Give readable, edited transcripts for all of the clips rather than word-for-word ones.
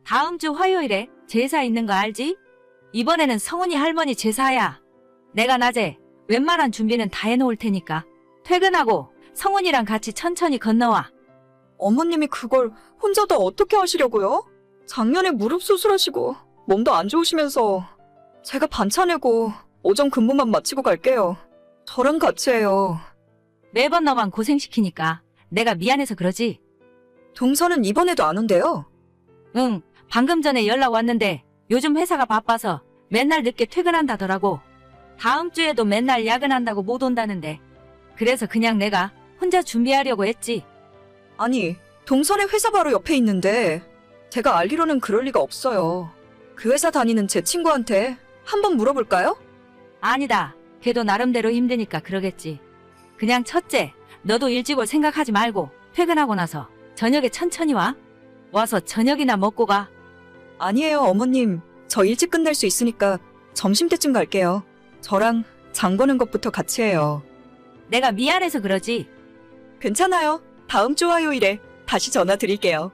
다음 주 화요일에 제사 있는 거 알지? 이번에는 성훈이 할머니 제사야. 내가 낮에 웬만한 준비는 다 해놓을 테니까 퇴근하고 성훈이랑 같이 천천히 건너와. 어머님이 그걸 혼자 다 어떻게 하시려고요? 작년에 무릎 수술하시고 몸도 안 좋으시면서 제가 반차 내고 오전 근무만 마치고 갈게요. 저랑 같이 해요. 매번 너만 고생시키니까 내가 미안해서 그러지. 동서는 이번에도 안 온대요. 응, 방금 전에 연락 왔는데 요즘 회사가 바빠서 맨날 늦게 퇴근한다더라고. 다음 주에도 맨날 야근한다고 못 온다는데. 그래서 그냥 내가 혼자 준비하려고 했지. 아니, 동선의 회사 바로 옆에 있는데 제가 알기로는 그럴 리가 없어요. 그 회사 다니는 제 친구한테 한번 물어볼까요? 아니다. 걔도 나름대로 힘드니까 그러겠지. 그냥 첫째, 너도 일찍 올 생각하지 말고 퇴근하고 나서 저녁에 천천히 와. 와서 저녁이나 먹고 가. 아니에요, 어머님. 저 일찍 끝낼 수 있으니까 점심때쯤 갈게요. 저랑 장 보는 것부터 같이 해요. 내가 미안해서 그러지. 괜찮아요. 다음 주 화요일에 다시 전화 드릴게요.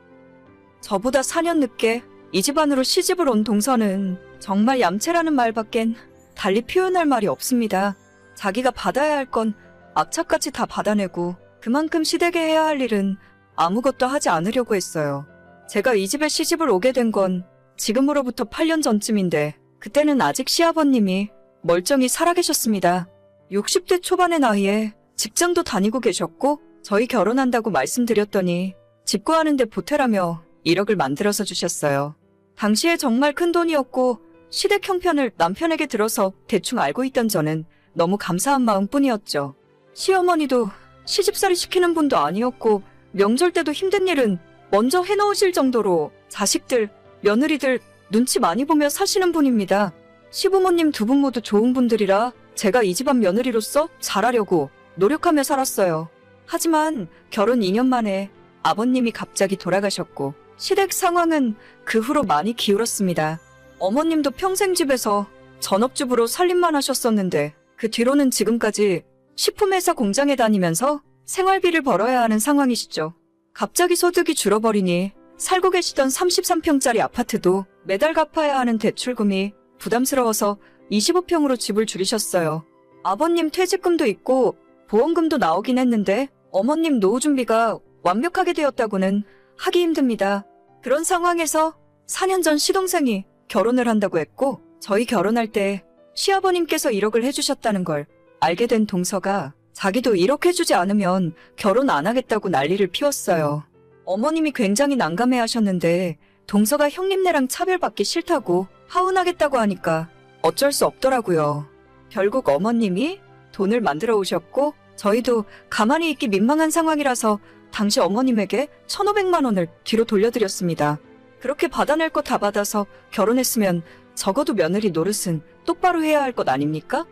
저보다 4년 늦게 이 집안으로 시집을 온 동서는 정말 얌체라는 말밖엔 달리 표현할 말이 없습니다. 자기가 받아야 할 건 악착같이 다 받아내고 그만큼 시댁에 해야 할 일은 아무것도 하지 않으려고 했어요. 제가 이 집에 시집을 오게 된 건 지금으로부터 8년 전쯤인데 그때는 아직 시아버님이 멀쩡히 살아계셨습니다. 60대 초반의 나이에 직장도 다니고 계셨고 저희 결혼한다고 말씀드렸더니 집 구하는데 보태라며 1억을 만들어서 주셨어요. 당시에 정말 큰 돈이었고 시댁 형편을 남편에게 들어서 대충 알고 있던 저는 너무 감사한 마음뿐이었죠. 시어머니도 시집살이 시키는 분도 아니었고 명절 때도 힘든 일은 먼저 해놓으실 정도로 자식들, 며느리들 눈치 많이 보며 사시는 분입니다. 시부모님 두 분 모두 좋은 분들이라 제가 이 집안 며느리로서 잘하려고 노력하며 살았어요. 하지만 결혼 2년 만에 아버님이 갑자기 돌아가셨고 시댁 상황은 그 후로 많이 기울었습니다. 어머님도 평생 집에서 전업주부로 살림만 하셨었는데 그 뒤로는 지금까지 식품회사 공장에 다니면서 생활비를 벌어야 하는 상황이시죠. 갑자기 소득이 줄어버리니 살고 계시던 33평짜리 아파트도 매달 갚아야 하는 대출금이 부담스러워서 25평으로 집을 줄이셨어요. 아버님 퇴직금도 있고 보험금도 나오긴 했는데 어머님 노후 준비가 완벽하게 되었다고는 하기 힘듭니다. 그런 상황에서 4년 전 시동생이 결혼을 한다고 했고 저희 결혼할 때 시아버님께서 1억을 해주셨다는 걸 알게 된 동서가 자기도 1억 해주지 않으면 결혼 안 하겠다고 난리를 피웠어요. 어머님이 굉장히 난감해 하셨는데 동서가 형님네랑 차별받기 싫다고 하운하겠다고 하니까 어쩔 수 없더라고요. 결국 어머님이 돈을 만들어 오셨고 저희도 가만히 있기 민망한 상황이라서 당시 어머님에게 1,500만 원을 뒤로 돌려드렸습니다. 그렇게 받아낼 거 다 받아서 결혼했으면 적어도 며느리 노릇은 똑바로 해야 할 것 아닙니까?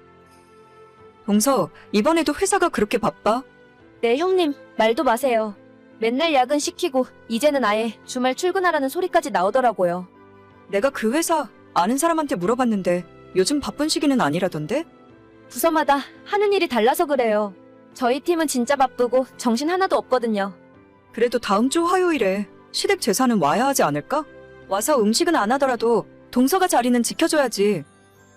동서, 이번에도 회사가 그렇게 바빠? 네, 형님, 말도 마세요. 맨날 야근 시키고 이제는 아예 주말 출근하라는 소리까지 나오더라고요. 내가 그 회사 아는 사람한테 물어봤는데 요즘 바쁜 시기는 아니라던데? 부서마다 하는 일이 달라서 그래요. 저희 팀은 진짜 바쁘고 정신 하나도 없거든요. 그래도 다음 주 화요일에 시댁 제사는 와야 하지 않을까? 와서 음식은 안 하더라도 동서가 자리는 지켜줘야지.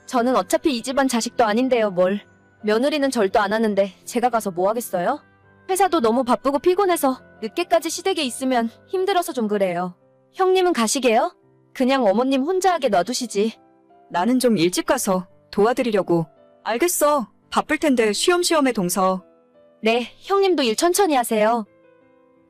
저는 어차피 이 집안 자식도 아닌데요, 뭘. 며느리는 절도 안 하는데 제가 가서 뭐 하겠어요? 회사도 너무 바쁘고 피곤해서 늦게까지 시댁에 있으면 힘들어서 좀 그래요. 형님은 가시게요? 그냥 어머님 혼자 하게 놔두시지. 나는 좀 일찍 가서 도와드리려고. 알겠어. 바쁠 텐데 쉬엄쉬엄 해, 동서. 네, 형님도 일 천천히 하세요.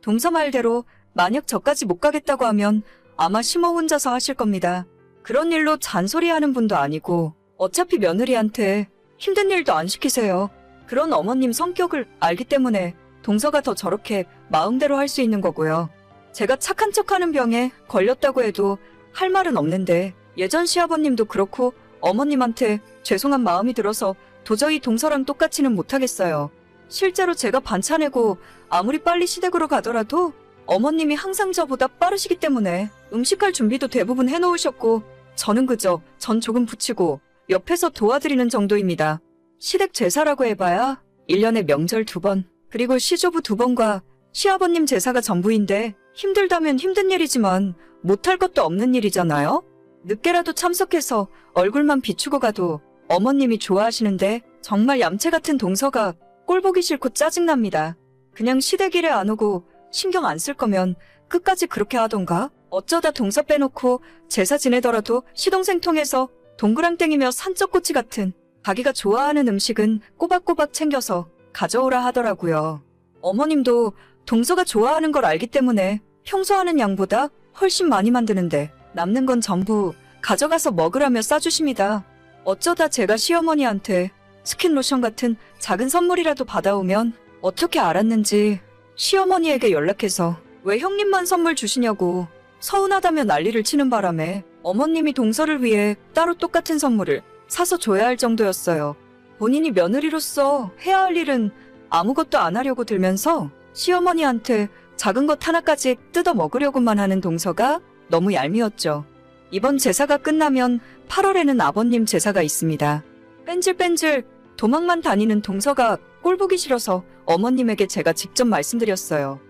동서 말대로 만약 저까지 못 가겠다고 하면 아마 시모 혼자서 하실 겁니다. 그런 일로 잔소리하는 분도 아니고 어차피 며느리한테 힘든 일도 안 시키세요. 그런 어머님 성격을 알기 때문에 동서가 더 저렇게 마음대로 할 수 있는 거고요. 제가 착한 척하는 병에 걸렸다고 해도 할 말은 없는데 예전 시아버님도 그렇고 어머님한테 죄송한 마음이 들어서 도저히 동서랑 똑같이는 못하겠어요. 실제로 제가 반차 내고 아무리 빨리 시댁으로 가더라도 어머님이 항상 저보다 빠르시기 때문에 음식할 준비도 대부분 해놓으셨고 저는 그저 전 조금 부치고 옆에서 도와드리는 정도입니다. 시댁 제사라고 해봐야 1년에 명절 2번, 그리고 시조부 2번과 시아버님 제사가 전부인데 힘들다면 힘든 일이지만 못할 것도 없는 일이잖아요? 늦게라도 참석해서 얼굴만 비추고 가도 어머님이 좋아하시는데 정말 얌체 같은 동서가 꼴 보기 싫고 짜증납니다. 그냥 시댁일에 안 오고 신경 안 쓸 거면 끝까지 그렇게 하던가? 어쩌다 동서 빼놓고 제사 지내더라도 시동생 통해서 동그랑땡이며 산적꼬치 같은 자기가 좋아하는 음식은 꼬박꼬박 챙겨서 가져오라 하더라고요. 어머님도 동서가 좋아하는 걸 알기 때문에 평소 하는 양보다 훨씬 많이 만드는데 남는 건 전부 가져가서 먹으라며 싸주십니다. 어쩌다 제가 시어머니한테 스킨로션 같은 작은 선물이라도 받아오면 어떻게 알았는지 시어머니에게 연락해서 왜 형님만 선물 주시냐고 서운하다며 난리를 치는 바람에 어머님이 동서를 위해 따로 똑같은 선물을 사서 줘야 할 정도였어요. 본인이 며느리로서 해야 할 일은 아무것도 안 하려고 들면서 시어머니한테 작은 것 하나까지 뜯어 먹으려고만 하는 동서가 너무 얄미웠죠. 이번 제사가 끝나면 8월에는 아버님 제사가 있습니다. 뺀질뺀질 도망만 다니는 동서가 꼴보기 싫어서 어머님에게 제가 직접 말씀드렸어요.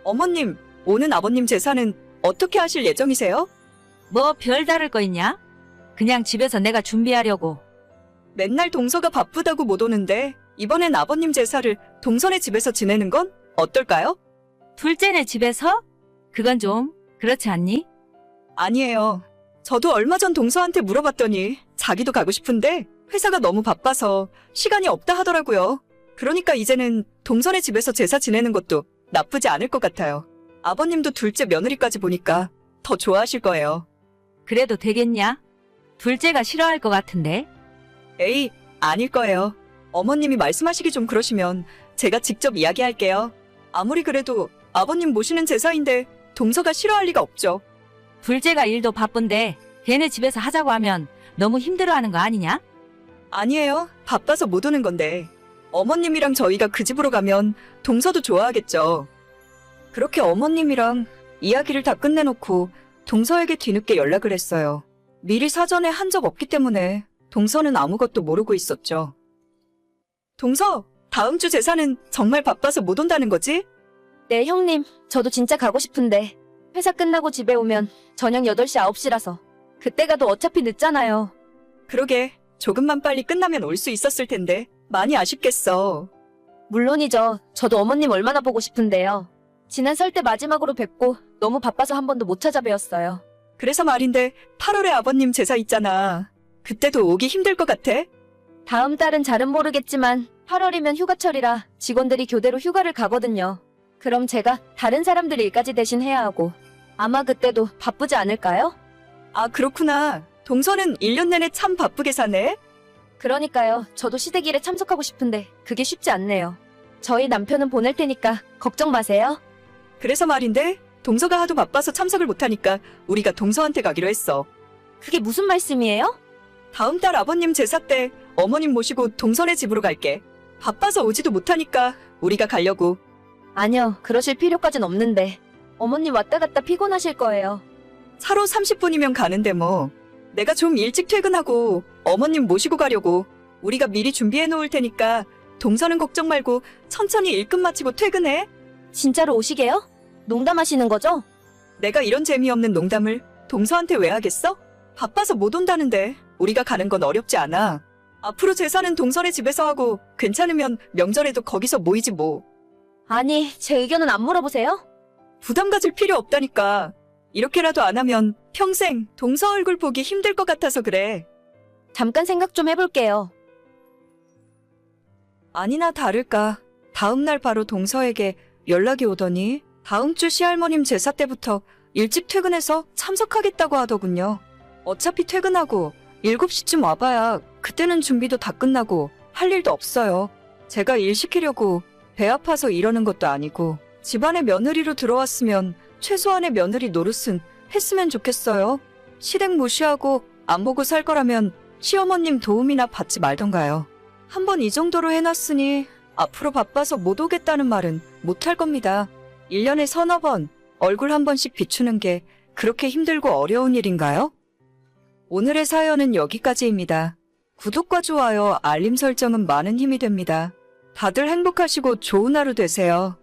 어머님, 오는 아버님 제사는 어떻게 하실 예정이세요? 뭐 별다를 거 있냐? 그냥 집에서 내가 준비하려고. 맨날 동서가 바쁘다고 못 오는데 이번엔 아버님 제사를 동선의 집에서 지내는 건 어떨까요? 둘째네 집에서? 그건 좀 그렇지 않니? 아니에요. 저도 얼마 전 동서한테 물어봤더니 자기도 가고 싶은데 회사가 너무 바빠서 시간이 없다 하더라고요. 그러니까 이제는 동선의 집에서 제사 지내는 것도 나쁘지 않을 것 같아요. 아버님도 둘째 며느리까지 보니까 더 좋아하실 거예요. 그래도 되겠냐? 둘째가 싫어할 것 같은데. 에이, 아닐 거예요. 어머님이 말씀하시기 좀 그러시면 제가 직접 이야기할게요. 아무리 그래도 아버님 모시는 제사인데 동서가 싫어할 리가 없죠. 둘째가 일도 바쁜데 걔네 집에서 하자고 하면 너무 힘들어하는 거 아니냐? 아니에요. 바빠서 못 오는 건데. 어머님이랑 저희가 그 집으로 가면 동서도 좋아하겠죠. 그렇게 어머님이랑 이야기를 다 끝내놓고 동서에게 뒤늦게 연락을 했어요. 미리 사전에 한 적 없기 때문에 동서는 아무것도 모르고 있었죠. 동서, 다음 주 제사는 정말 바빠서 못 온다는 거지? 네, 형님. 저도 진짜 가고 싶은데 회사 끝나고 집에 오면 저녁 8시, 9시라서 그때 가도 어차피 늦잖아요. 그러게, 조금만 빨리 끝나면 올 수 있었을 텐데 많이 아쉽겠어. 물론이죠. 저도 어머님 얼마나 보고 싶은데요. 지난 설 때 마지막으로 뵙고 너무 바빠서 한 번도 못 찾아뵈었어요. 그래서 말인데 8월에 아버님 제사 있잖아. 그때도 오기 힘들 것 같아? 다음 달은 잘은 모르겠지만 8월이면 휴가철이라 직원들이 교대로 휴가를 가거든요. 그럼 제가 다른 사람들 일까지 대신 해야 하고 아마 그때도 바쁘지 않을까요? 아, 그렇구나. 동서는 1년 내내 참 바쁘게 사네. 그러니까요. 저도 시댁일에 참석하고 싶은데 그게 쉽지 않네요. 저희 남편은 보낼 테니까 걱정 마세요. 그래서 말인데 동서가 하도 바빠서 참석을 못하니까 우리가 동서한테 가기로 했어. 그게 무슨 말씀이에요? 다음 달 아버님 제사 때 어머님 모시고 동선의 집으로 갈게. 바빠서 오지도 못하니까 우리가 가려고. 아니요. 그러실 필요까진 없는데 어머님 왔다 갔다 피곤하실 거예요. 차로 30분이면 가는데 뭐. 내가 좀 일찍 퇴근하고 어머님 모시고 가려고. 우리가 미리 준비해 놓을 테니까 동서는 걱정 말고 천천히 일 끝 마치고 퇴근해. 진짜로 오시게요? 농담하시는 거죠? 내가 이런 재미없는 농담을 동서한테 왜 하겠어? 바빠서 못 온다는데 우리가 가는 건 어렵지 않아. 앞으로 제사는 동선의 집에서 하고 괜찮으면 명절에도 거기서 모이지 뭐. 아니, 제 의견은 안 물어보세요? 부담 가질 필요 없다니까. 이렇게라도 안 하면 평생 동서 얼굴 보기 힘들 것 같아서 그래. 잠깐 생각 좀 해볼게요. 아니나 다를까 다음 날 바로 동서에게 연락이 오더니 다음 주 시할머님 제사 때부터 일찍 퇴근해서 참석하겠다고 하더군요. 어차피 퇴근하고 7시쯤 와봐야 그때는 준비도 다 끝나고 할 일도 없어요. 제가 일 시키려고 배 아파서 이러는 것도 아니고 집안에 며느리로 들어왔으면 최소한의 며느리 노릇은 했으면 좋겠어요. 시댁 무시하고 안 보고 살 거라면 시어머님 도움이나 받지 말던가요. 한번 이 정도로 해놨으니 앞으로 바빠서 못 오겠다는 말은 못 할 겁니다. 1년에 서너 번 얼굴 한 번씩 비추는 게 그렇게 힘들고 어려운 일인가요? 오늘의 사연은 여기까지입니다. 구독과 좋아요, 알림 설정은 많은 힘이 됩니다. 다들 행복하시고 좋은 하루 되세요.